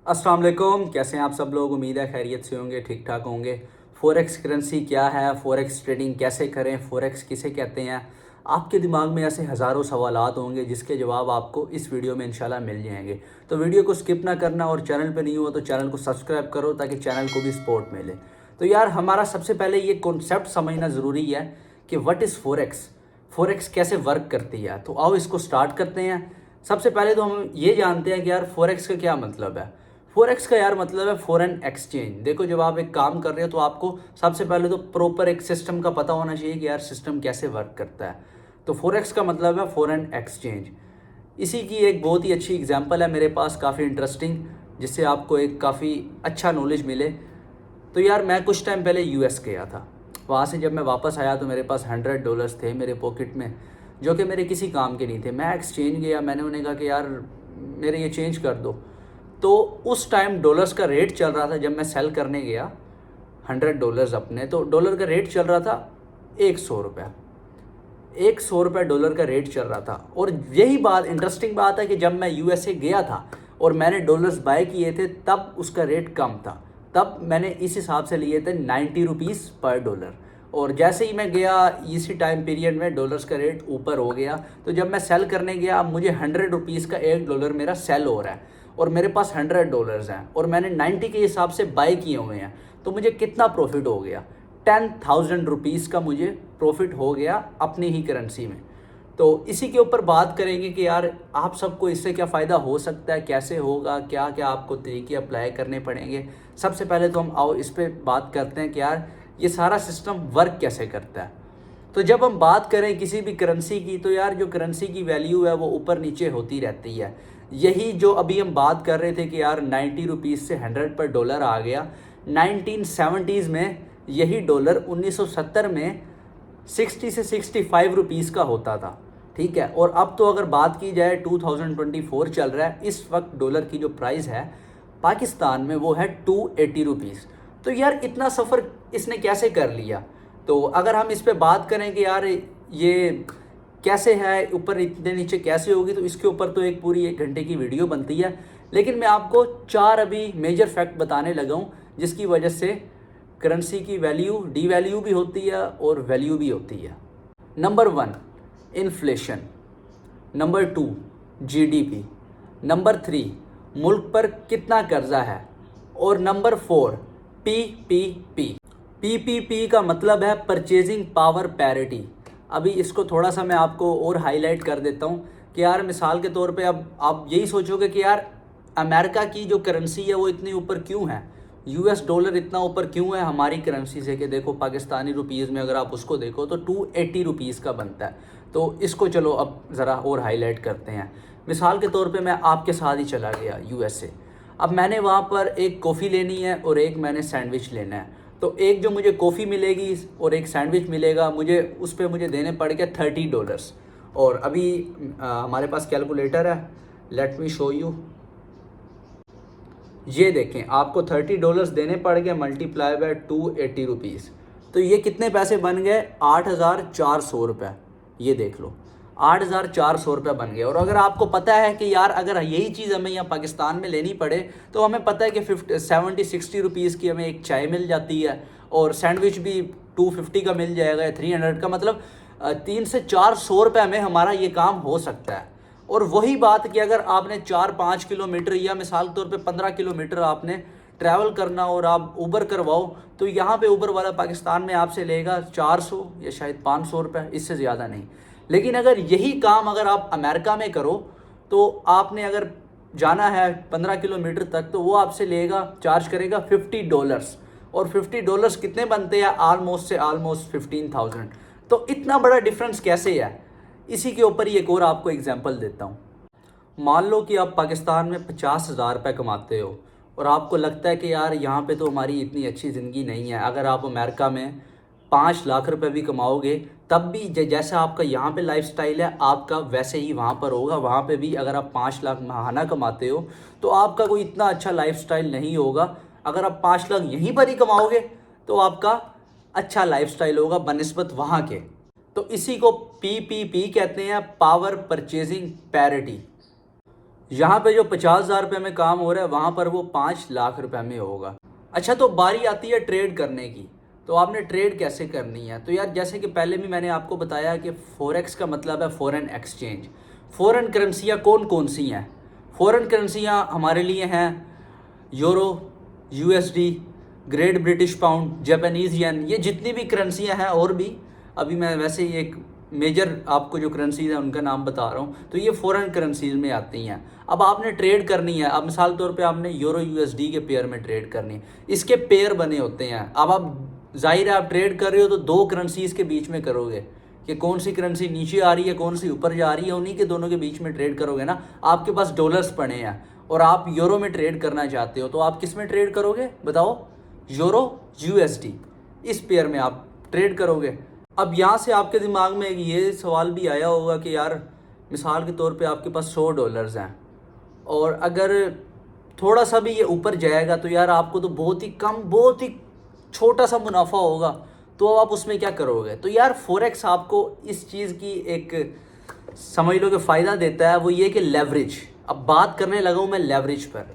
अस्सलाम वालेकुम, कैसे हैं आप सब लोग। उम्मीद है खैरियत से होंगे, ठीक ठाक होंगे। फ़ॉरेक्स करेंसी क्या है, फ़ॉरेक्स ट्रेडिंग कैसे करें, फ़ॉरेक्स किसे कहते हैं। आपके दिमाग में ऐसे हज़ारों सवालात होंगे जिसके जवाब आपको इस वीडियो में इंशाल्लाह मिल जाएंगे। तो वीडियो को स्किप ना करना और चैनल पे नहीं हो तो चैनल को सब्सक्राइब करो ताकि चैनल को भी सपोर्ट मिले। तो यार हमारा सबसे पहले ये कॉन्सेप्ट समझना ज़रूरी है कि व्हाट इज़ फ़ॉरेक्स, फ़ॉरेक्स कैसे वर्क करती है। तो आओ इसको स्टार्ट करते हैं। सबसे पहले तो हम ये जानते हैं कि यार फ़ॉरेक्स का क्या मतलब है। फॉरेक्स का यार मतलब है फॉरेन एक्सचेंज। देखो, जब आप एक काम कर रहे हो तो आपको सबसे पहले तो प्रॉपर एक सिस्टम का पता होना चाहिए कि यार सिस्टम कैसे वर्क करता है। तो फॉरेक्स का मतलब है फॉरेन एक्सचेंज। इसी की एक बहुत ही अच्छी एग्जांपल है मेरे पास, काफ़ी इंटरेस्टिंग, जिससे आपको एक काफ़ी अच्छा नॉलेज मिले। तो यार मैं कुछ टाइम पहले यूएस गया था। वहाँ से जब मैं वापस आया तो मेरे पास $100 थे मेरे पॉकेट में, जो कि मेरे किसी काम के नहीं थे। मैं एक्सचेंज गया, मैंने उन्हें कहा कि यार मेरे ये चेंज कर दो। तो उस टाइम डॉलर्स का रेट चल रहा था, जब मैं सेल करने गया $100 अपने, तो डॉलर का रेट चल रहा था 100 रुपये। 100 रुपये डॉलर का रेट चल रहा था। और यही बात, इंटरेस्टिंग बात है कि जब मैं यूएसए गया था और मैंने डॉलर्स बाय किए थे तब उसका रेट कम था। तब मैंने इस हिसाब से लिए थे 90 रुपीज़ पर डॉलर। और जैसे ही मैं गया इसी टाइम पीरियड में डॉलर्स का रेट ऊपर हो गया। तो जब मैं सेल करने गया, अब मुझे $100 का $1 मेरा सेल हो रहा है और मेरे पास $100 हैं और मैंने 90 के हिसाब से बाय किए हुए हैं। तो मुझे कितना प्रॉफिट हो गया? 10,000 रुपीज़ का मुझे प्रॉफिट हो गया अपनी ही करेंसी में। तो इसी के ऊपर बात करेंगे कि यार आप सबको इससे क्या फ़ायदा हो सकता है, कैसे होगा, क्या क्या आपको तरीके अप्लाई करने पड़ेंगे। सबसे पहले तो हम आओ इस पर बात करते हैं कि यार ये सारा सिस्टम वर्क कैसे करता है। तो जब हम बात करें किसी भी करेंसी की, तो यार जो करेंसी की वैल्यू है वो ऊपर नीचे होती रहती है। यही जो अभी हम बात कर रहे थे कि यार 90 रुपीज़ से 100 पर डॉलर आ गया। 1970s में यही डॉलर 1970 में 60 से 65 रुपीज़ का होता था। ठीक है, और अब तो अगर बात की जाए 2024 चल रहा है, इस वक्त डॉलर की जो प्राइस है पाकिस्तान में वो है 280 रुपीज़। तो यार इतना सफ़र इसने कैसे कर लिया। तो अगर हम इस पे बात करें कि यार ये कैसे है, ऊपर इतने नीचे कैसे होगी, तो इसके ऊपर तो एक पूरी 1 घंटे की वीडियो बनती है। लेकिन मैं आपको 4 अभी मेजर फैक्ट बताने लगा हूँ जिसकी वजह से करेंसी की वैल्यू डी वैल्यू भी होती है और वैल्यू भी होती है। Number 1, inflation. Number 2, GDP. Number 3, मुल्क पर कितना कर्जा है। और नंबर 4, पीपीपी। पीपीपी का मतलब है परचेजिंग पावर पैरिटी। अभी इसको थोड़ा सा मैं आपको और हाईलाइट कर देता हूँ कि यार मिसाल के तौर पे अब आप यही सोचोगे कि यार अमेरिका की जो करेंसी है वो इतनी ऊपर क्यों है, यूएस डॉलर इतना ऊपर क्यों है हमारी करेंसी से। कि देखो पाकिस्तानी रुपीज़ में अगर आप उसको देखो तो 280 रुपीज़ का बनता है। तो इसको चलो अब ज़रा और हाईलाइट करते हैं। मिसाल के तौर पे मैं आपके साथ ही चला गया यूएसए। अब मैंने वहाँ पर एक कॉफ़ी लेनी है और एक मैंने सैंडविच लेना है। तो एक जो मुझे कॉफ़ी मिलेगी और एक सैंडविच मिलेगा, मुझे उस पर मुझे देने पड़ गए $30। और अभी हमारे पास कैलकुलेटर है, लेट मी शो यू। ये देखें, आपको $30 देने पड़ गए मल्टीप्लाई बाय 280 रुपीज़। तो ये कितने पैसे बन गए? 8,400 रुपये। ये देख लो, 8,400 रुपये बन गए। और अगर आपको पता है कि यार अगर यही चीज़ हमें यहाँ पाकिस्तान में लेनी पड़े तो हमें पता है कि 70-60 रुपीज़ की हमें एक चाय मिल जाती है और सैंडविच भी 250 का मिल जाएगा या 300 का। मतलब 300 से 400 रुपये में हमारा ये काम हो सकता है। और वही बात कि अगर आपने 4-5 किलोमीटर या मिसाल के तौर पे 15 किलोमीटर आपने ट्रैवल करना और आप ऊबर करवाओ, तो यहाँ पे ऊबर वाला पाकिस्तान में आपसे लेगा 400 या शायद 500 रुपये, इससे ज़्यादा नहीं। लेकिन अगर यही काम अगर आप अमेरिका में करो तो आपने अगर जाना है 15 किलोमीटर तक तो वो आपसे लेगा, चार्ज करेगा $50। और $50 कितने बनते हैं? आलमोस्ट से आलमोस्ट 15,000। तो इतना बड़ा डिफरेंस कैसे है? इसी के ऊपर ही एक और आपको एग्जांपल देता हूँ। मान लो कि आप पाकिस्तान में 50,000 रुपये कमाते हो और आपको लगता है कि यार यहाँ पे तो हमारी इतनी अच्छी ज़िंदगी नहीं है। अगर आप अमेरिका में 5 लाख रुपए भी कमाओगे तब भी जैसा आपका यहाँ पे लाइफस्टाइल है आपका वैसे ही वहाँ पर होगा। वहाँ पे भी अगर आप 5 लाख महाना कमाते हो तो आपका कोई इतना अच्छा लाइफस्टाइल नहीं होगा। अगर आप 5 लाख यहीं पर ही कमाओगे तो आपका अच्छा लाइफस्टाइल होगा बनिस्बत वहाँ के। तो इसी को पीपीपी कहते हैं, पावर परचेजिंग पैरिटी। यहाँ पे जो 50,000 रुपये में काम हो रहा है वहाँ पर वो 5 लाख रुपए में होगा। अच्छा, तो बारी आती है ट्रेड करने की। तो आपने ट्रेड कैसे करनी है? तो यार जैसे कि पहले भी मैंने आपको बताया कि फॉरेक्स का मतलब है फॉरेन एक्सचेंज। फॉरेन करेंसियाँ कौन कौन सी हैं? फॉरेन करेंसियाँ हमारे लिए हैं euro, USD, Great British pound, Japanese yen, ये जितनी भी करेंसियाँ हैं और भी, अभी मैं वैसे ही एक मेजर आपको जो करेंसीज हैं उनका नाम बता रहा हूँ, तो ये फॉरेन करेंसीज में आती हैं। अब आपने ट्रेड करनी है, अब मिसाल तौर पे आपने यूरो यूएसडी के पेयर में ट्रेड करनी है, इसके पेयर बने होते हैं। अब आप जाहिर है आप ट्रेड कर रहे हो तो दो करेंसीज के बीच में करोगे कि कौन सी करेंसी नीचे आ रही है कौन सी ऊपर जा रही है, उन्हीं के दोनों के बीच में ट्रेड करोगे ना। आपके पास डॉलर्स पड़े हैं और आप यूरो में ट्रेड करना चाहते हो, तो आप किस में ट्रेड करोगे बताओ? यूरो यूएसडी, इस पेयर में आप ट्रेड करोगे। अब यहाँ से आपके दिमाग में ये सवाल भी आया होगा कि यार मिसाल के तौर पे आपके पास $100 हैं और अगर थोड़ा सा भी ये ऊपर जाएगा तो यार आपको तो बहुत ही कम, बहुत ही छोटा सा मुनाफा होगा, तो आप उसमें क्या करोगे? तो यार फॉरेक्स आपको इस चीज़ की एक समझ लो कि फ़ायदा देता है, वो ये कि लेवरेज। अब बात करने लगा हूँ मैं लेवरेज पर।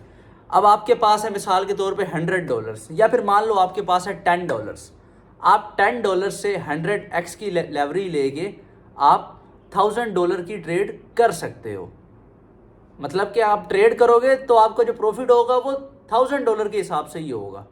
अब आपके पास है मिसाल के तौर पे $100 या फिर मान लो आपके पास है $10। आप $10 से 100x की लेवरेज लेके आप $1000 की ट्रेड कर सकते हो। मतलब कि आप ट्रेड करोगे तो आपका जो प्रॉफिट होगा वो $1000 के हिसाब से ही होगा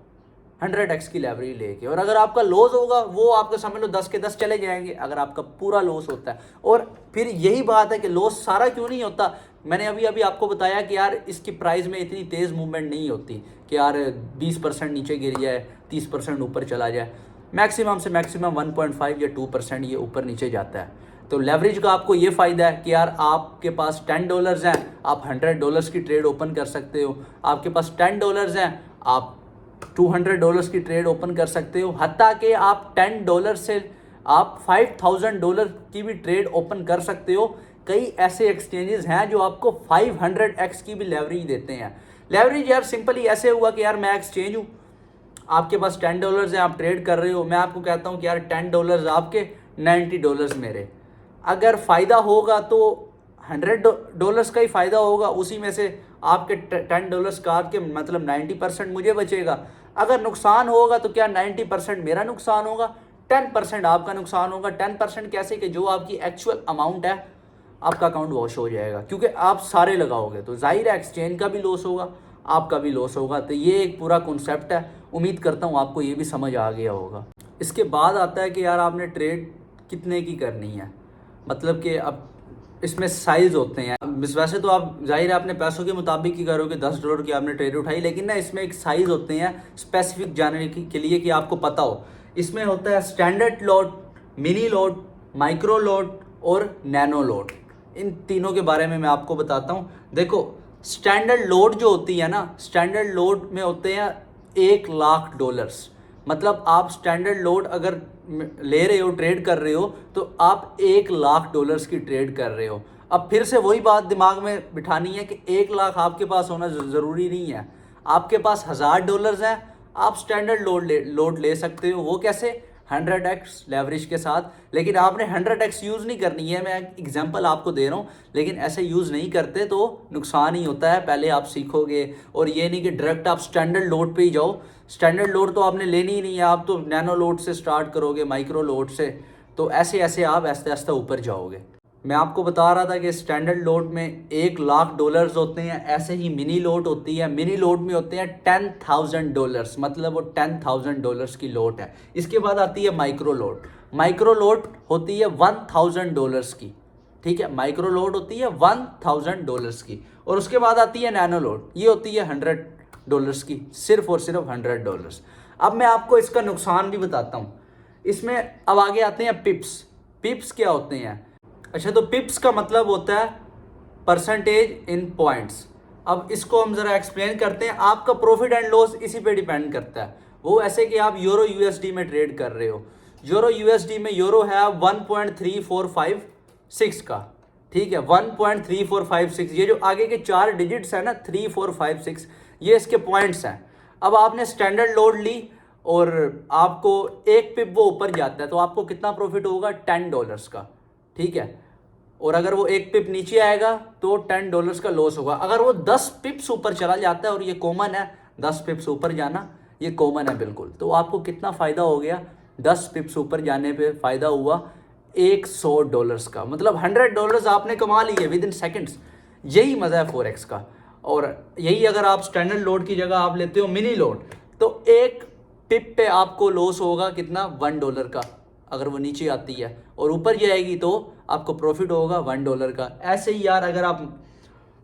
100x की लेवरेज लेके। और अगर आपका लॉस होगा वो आपको समझ लो 10 के 10 चले जाएंगे अगर आपका पूरा लॉस होता है। और फिर यही बात है कि लॉस सारा क्यों नहीं होता। मैंने अभी अभी आपको बताया कि यार इसकी प्राइस में इतनी तेज़ मूवमेंट नहीं होती कि यार 20% नीचे गिर जाए 30% ऊपर चला जाए। मैक्सिमम से मैक्सिमम 1.5 या 2% ये ऊपर नीचे जाता है। तो लेवरेज का आपको ये फ़ायदा है कि यार आपके पास $10 हैं, आप $100 की ट्रेड ओपन कर सकते हो। आपके पास $10 हैं, आप $200 की ट्रेड ओपन कर सकते हो। हत्ता कि आप $10 से आप $5,000 की भी ट्रेड ओपन कर सकते हो। कई ऐसे एक्सचेंजेस हैं जो आपको 500x की भी लेवरेज देते हैं। लेवरेज यार सिंपली ऐसे हुआ कि यार मैं एक्सचेंज हूँ, आपके पास $10 हैं, आप ट्रेड कर रहे हो, मैं आपको कहता हूँ कि यार $10 आपके, $90 मेरे। अगर फ़ायदा होगा तो $100 का ही फ़ायदा होगा, उसी में से आपके $10 काट के मतलब 90% मुझे बचेगा। अगर नुकसान होगा तो क्या 90% मेरा नुकसान होगा, 10% आपका नुकसान होगा। 10% कैसे कि जो आपकी एक्चुअल अमाउंट है आपका अकाउंट वॉश हो जाएगा, क्योंकि आप सारे लगाओगे तो जाहिर है एक्सचेंज का भी लॉस होगा, आपका भी लॉस होगा। तो ये एक पूरा कॉन्सेप्ट है। उम्मीद करता हूँ आपको ये भी समझ आ गया होगा। इसके बाद आता है कि यार आपने ट्रेड कितने की करनी है। मतलब कि अब इसमें साइज़ होते हैं। वैसे तो आप जाहिर है अपने पैसों के मुताबिक ही करोगे, $10 की आपने ट्रेड उठाई, लेकिन ना इसमें एक साइज़ होते हैं स्पेसिफिक जानने के लिए कि आपको पता हो। इसमें होता है standard lot, mini lot, micro lot और नैनो लॉट। इन तीनों के बारे में मैं आपको बताता हूँ। देखो स्टैंडर्ड लॉट जो होती है ना, स्टैंडर्ड लॉट में होते हैं $1,00,000। मतलब आप स्टैंडर्ड लॉट अगर ले रहे हो, ट्रेड कर रहे हो, तो आप $1,00,000 की ट्रेड कर रहे हो। अब फिर से वही बात दिमाग में बिठानी है कि 1,00,000 आपके पास होना ज़रूरी नहीं है। आपके पास $1,000 हैं, आप स्टैंडर्ड लोड ले सकते हो। वो कैसे? 100x लेवरेज के साथ। लेकिन आपने 100x यूज़ नहीं करनी है, मैं एग्जांपल आपको दे रहा हूँ, लेकिन ऐसे यूज़ नहीं करते तो नुकसान ही होता है। पहले आप सीखोगे, और ये नहीं कि डायरेक्ट आप स्टैंडर्ड लोड पे ही जाओ। स्टैंडर्ड लोड तो आपने लेनी ही नहीं है, आप तो नैनो लोड से स्टार्ट करोगे, माइक्रो लोड से। तो ऐसे ऐसे आप आस्ते आस्ते ऊपर जाओगे। मैं आपको बता रहा था कि स्टैंडर्ड लोड में $1,00,000 होते हैं। ऐसे ही मिनी लोड होती है, मिनी लोड में होते हैं $10,000, मतलब वो $10,000 की लोड है। इसके बाद आती है माइक्रो लोड। माइक्रो लोड होती है $1,000 की, ठीक है, माइक्रो लोड होती है $1,000 की। और उसके बाद आती है नैनो लोड, ये होती है $100 की, सिर्फ और सिर्फ $100। अब मैं आपको इसका नुकसान भी बताता हूँ। इसमें अब आगे आते हैं पिप्स। पिप्स क्या होते हैं? अच्छा, तो पिप्स का मतलब होता है परसेंटेज इन पॉइंट्स। अब इसको हम ज़रा एक्सप्लेन करते हैं। आपका प्रॉफिट एंड लॉस इसी पे डिपेंड करता है। वो ऐसे कि आप यूरो यूएसडी में ट्रेड कर रहे हो, यूरो यूएसडी में यूरो है 1.3456 का, ठीक है, 1.3456। ये जो आगे के 4 डिजिट्स है ना, 3456, ये इसके पॉइंट्स हैं। अब आपने स्टैंडर्ड लोड ली और आपको एक पिप वो ऊपर जाता है, तो आपको कितना प्रॉफिट होगा? $10 का, ठीक है। और अगर वो 1 पिप नीचे आएगा तो $10 का लॉस होगा। अगर वो 10 पिप्स ऊपर चला जाता है, और ये कॉमन है 10 पिप्स ऊपर जाना, ये कॉमन है बिल्कुल, तो आपको कितना फ़ायदा हो गया? 10 पिप्स ऊपर जाने पे फ़ायदा हुआ $100 का, मतलब $100 आपने कमा लिए विद इन सेकेंड्स। यही मज़ा है फॉरेक्स का। और यही अगर आप स्टैंडर्ड लोड की जगह आप लेते हो मिनी लोड, तो 1 पिप पे आपको लॉस होगा कितना? $1 का, अगर वो नीचे आती है, और ऊपर जाएगी तो आपको प्रॉफिट होगा $1 का। ऐसे ही यार अगर आप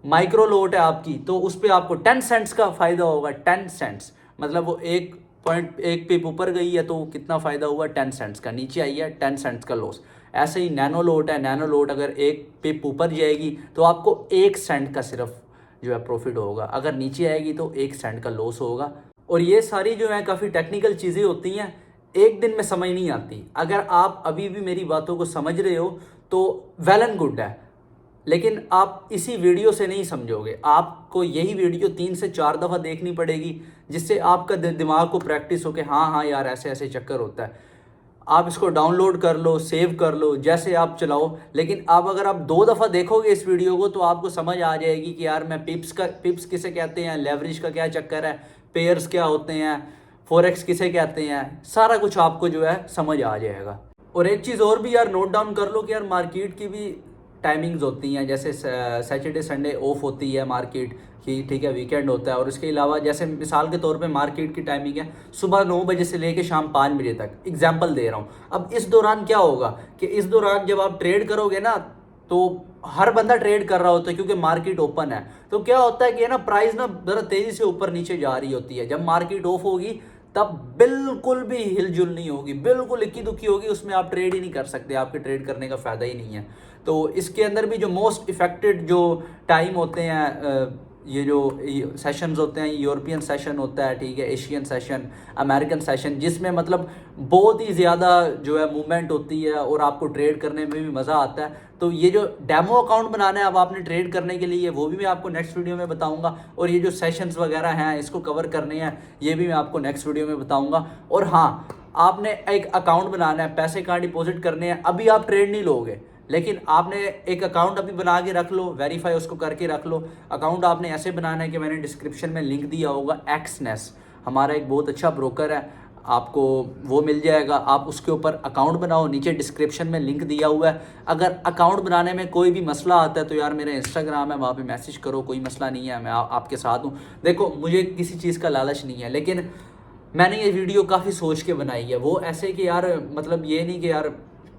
माइक्रो लोट है आपकी, तो उस पर आपको 10 सेंट्स का फ़ायदा होगा। 10 सेंट्स मतलब वो 1 पिप ऊपर गई है तो कितना फ़ायदा हुआ? 10 सेंट्स का। नीचे आई है 10 सेंट्स का लॉस। ऐसे ही नैनो लोट है, नैनो लोट अगर 1 पिप ऊपर जाएगी तो आपको 1 सेंट का सिर्फ जो है प्रॉफिट होगा, अगर नीचे आएगी तो 1 सेंट का लॉस होगा। और ये सारी जो है काफ़ी टेक्निकल चीज़ें होती हैं, एक दिन में समझ नहीं आती। अगर आप अभी भी मेरी बातों को समझ रहे हो तो वेल एंड गुड है, लेकिन आप इसी वीडियो से नहीं समझोगे। आपको यही वीडियो 3 से 4 दफ़ा देखनी पड़ेगी, जिससे आपका दिमाग को प्रैक्टिस हो कि हाँ हाँ यार ऐसे ऐसे चक्कर होता है। आप इसको डाउनलोड कर लो, सेव कर लो, जैसे आप चलाओ। लेकिन आप अगर आप 2 दफ़ा देखोगे इस वीडियो को तो आपको समझ आ जाएगी कि यार मैं पिप्स किसे कहते हैं, लेवरेज का क्या चक्कर है, पेयर्स क्या होते हैं, फॉरेक्स किसे कहते हैं, सारा कुछ आपको जो है समझ आ जाएगा। और एक चीज़ और भी यार नोट डाउन कर लो कि यार मार्केट की भी टाइमिंग्स होती हैं, जैसे सैटरडे संडे ऑफ होती है मार्केट की, ठीक है, वीकेंड होता है। और इसके अलावा जैसे मिसाल के तौर पे मार्केट की टाइमिंग है सुबह 9 बजे से लेके शाम 5 बजे तक, एग्जांपल दे रहा हूँ। अब इस दौरान क्या होगा कि इस दौरान जब आप ट्रेड करोगे ना, तो हर बंदा ट्रेड कर रहा होता है क्योंकि मार्केट ओपन है। तो क्या होता है कि ना प्राइस ना ज़रा तेज़ी से ऊपर नीचे जा रही होती है। जब मार्केट ऑफ होगी तब बिल्कुल भी हिलजुल नहीं होगी, बिल्कुल इक्की दुक्की होगी, उसमें आप ट्रेड ही नहीं कर सकते, आपके ट्रेड करने का फ़ायदा ही नहीं है। तो इसके अंदर भी जो मोस्ट इफेक्टेड जो टाइम होते हैं, ये जो सेशंस होते हैं, यूरोपियन सेशन होता है, ठीक है, एशियन सेशन, अमेरिकन सेशन, जिसमें मतलब बहुत ही ज़्यादा जो है मूवमेंट होती है और आपको ट्रेड करने में भी मज़ा आता है। तो ये जो डेमो अकाउंट बनाना है अब आपने ट्रेड करने के लिए, वो भी मैं आपको नेक्स्ट वीडियो में बताऊंगा। और ये जो सेशंस वगैरह हैं इसको कवर करने हैं, ये भी मैं आपको नेक्स्ट वीडियो में बताऊंगा। और हाँ, आपने एक अकाउंट बनाना है, पैसे कहाँ डिपॉजिट करने हैं। अभी आप ट्रेड नहीं लोगे, लेकिन आपने एक अकाउंट अभी बना के रख लो, वेरीफाई उसको करके रख लो। अकाउंट आपने ऐसे बनाना है कि मैंने डिस्क्रिप्शन में लिंक दिया होगा, एक्सनेस हमारा एक बहुत अच्छा ब्रोकर है, आपको वो मिल जाएगा। आप उसके ऊपर अकाउंट बनाओ, नीचे डिस्क्रिप्शन में लिंक दिया हुआ है। अगर अकाउंट बनाने में कोई भी मसला आता है तो यार मेरा इंस्टाग्राम है, वहाँ पे मैसेज करो, कोई मसला नहीं है, मैं आपके साथ हूँ। देखो मुझे किसी चीज़ का लालच नहीं है, लेकिन मैंने ये वीडियो काफ़ी सोच के बनाई है। वो ऐसे कि यार मतलब ये नहीं कि यार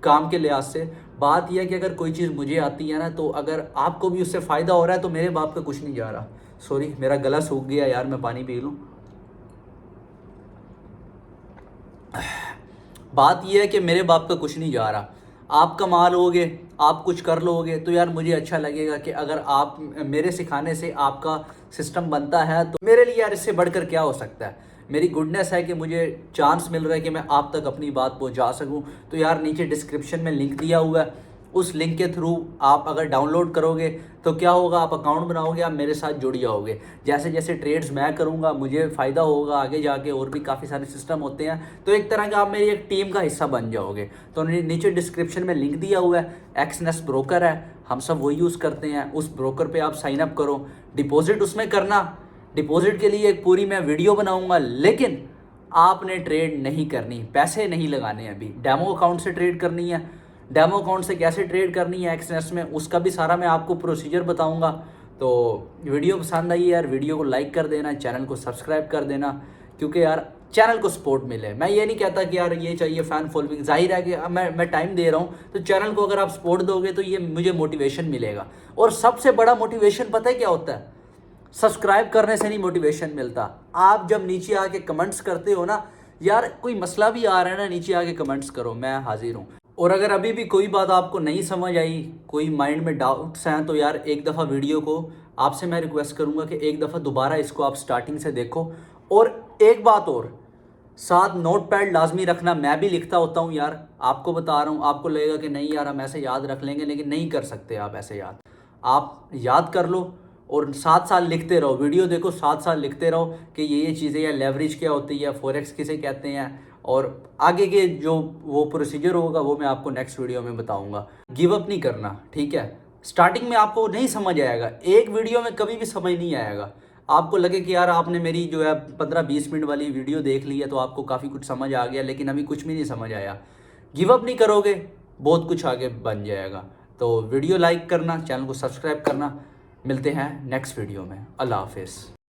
काम के लिहाज से, बात यह है कि अगर कोई चीज़ मुझे आती है ना, तो अगर आपको भी उससे फ़ायदा हो रहा है तो मेरे बाप का कुछ नहीं जा रहा। सॉरी मेरा गला सूख गया यार, मैं पानी पी लूँ। बात यह है कि मेरे बाप का कुछ नहीं जा रहा। आप कमा लोगे, आप कुछ कर लोगे तो यार मुझे अच्छा लगेगा कि अगर आप मेरे सिखाने से आपका सिस्टम बनता है तो मेरे लिए यार इससे बढ़कर क्या हो सकता है। मेरी गुडनेस है कि मुझे चांस मिल रहा है कि मैं आप तक अपनी बात पहुंचा सकूं। तो यार नीचे डिस्क्रिप्शन में लिंक दिया हुआ है, उस लिंक के थ्रू आप अगर डाउनलोड करोगे तो क्या होगा, आप अकाउंट बनाओगे, आप मेरे साथ जुड़ जाओगे। जैसे जैसे ट्रेड्स मैं करूँगा मुझे फ़ायदा होगा आगे जाके, और भी काफ़ी सारे सिस्टम होते हैं। तो एक तरह का आप मेरी एक टीम का हिस्सा बन जाओगे। तो नीचे डिस्क्रिप्शन में लिंक दिया हुआ है, एक्सनेस ब्रोकर है, हम सब वही यूज़ करते हैं। उस ब्रोकर पर आप साइन अप करो, डिपॉजिट उसमें करना। डिपॉजिट के लिए एक पूरी मैं वीडियो बनाऊँगा, लेकिन आपने ट्रेड नहीं करनी, पैसे नहीं लगाने। अभी डेमो अकाउंट से ट्रेड करनी है। डेमो अकाउंट से कैसे ट्रेड करनी है एक्सनेस में, उसका भी सारा मैं आपको प्रोसीजर बताऊंगा। तो वीडियो पसंद आई यार, वीडियो को लाइक कर देना, चैनल को सब्सक्राइब कर देना, क्योंकि यार चैनल को सपोर्ट मिले। मैं ये नहीं कहता कि यार ये चाहिए फ़ैन फॉलोइंग, जाहिर है कि मैं टाइम दे रहा हूँ, तो चैनल को अगर आप सपोर्ट दोगे तो ये मुझे मोटिवेशन मिलेगा। और सबसे बड़ा मोटिवेशन पता है क्या होता है? सब्सक्राइब करने से नहीं मोटिवेशन मिलता। आप जब नीचे आके कमेंट्स करते हो ना, यार कोई मसला भी आ रहा है ना, नीचे आके कमेंट्स करो, मैं हाजिर हूँ। और अगर अभी भी कोई बात आपको नहीं समझ आई, कोई माइंड में डाउट्स हैं, तो यार एक दफ़ा वीडियो को आपसे मैं रिक्वेस्ट करूँगा कि एक दफ़ा दोबारा इसको आप स्टार्टिंग से देखो। और एक बात और, साथ नोट पैड लाजमी रखना। मैं भी लिखता होता हूँ यार, आपको बता रहा हूँ। आपको लगेगा कि नहीं यार हम ऐसे याद रख लेंगे, लेकिन नहीं कर सकते आप ऐसे याद। आप याद कर लो और साथ साथ लिखते रहो, वीडियो देखो, साथ साथ लिखते रहो कि ये चीज़ें या लेवरेज क्या होती है, फॉरेक्स किसे कहते हैं, और आगे के जो वो प्रोसीजर होगा वो मैं आपको नेक्स्ट वीडियो में बताऊंगा। गिव अप नहीं करना, ठीक है। स्टार्टिंग में आपको नहीं समझ आएगा, एक वीडियो में कभी भी समझ नहीं आएगा। आपको लगे कि यार आपने मेरी जो है 15-20 मिनट वाली वीडियो देख ली है तो आपको काफ़ी कुछ समझ आ गया, लेकिन अभी कुछ भी नहीं समझ आया। गिव अप नहीं करोगे, बहुत कुछ आगे बन जाएगा। तो वीडियो लाइक करना, चैनल को सब्सक्राइब करना। मिलते हैं नेक्स्ट वीडियो में। अल्लाह हाफिज़।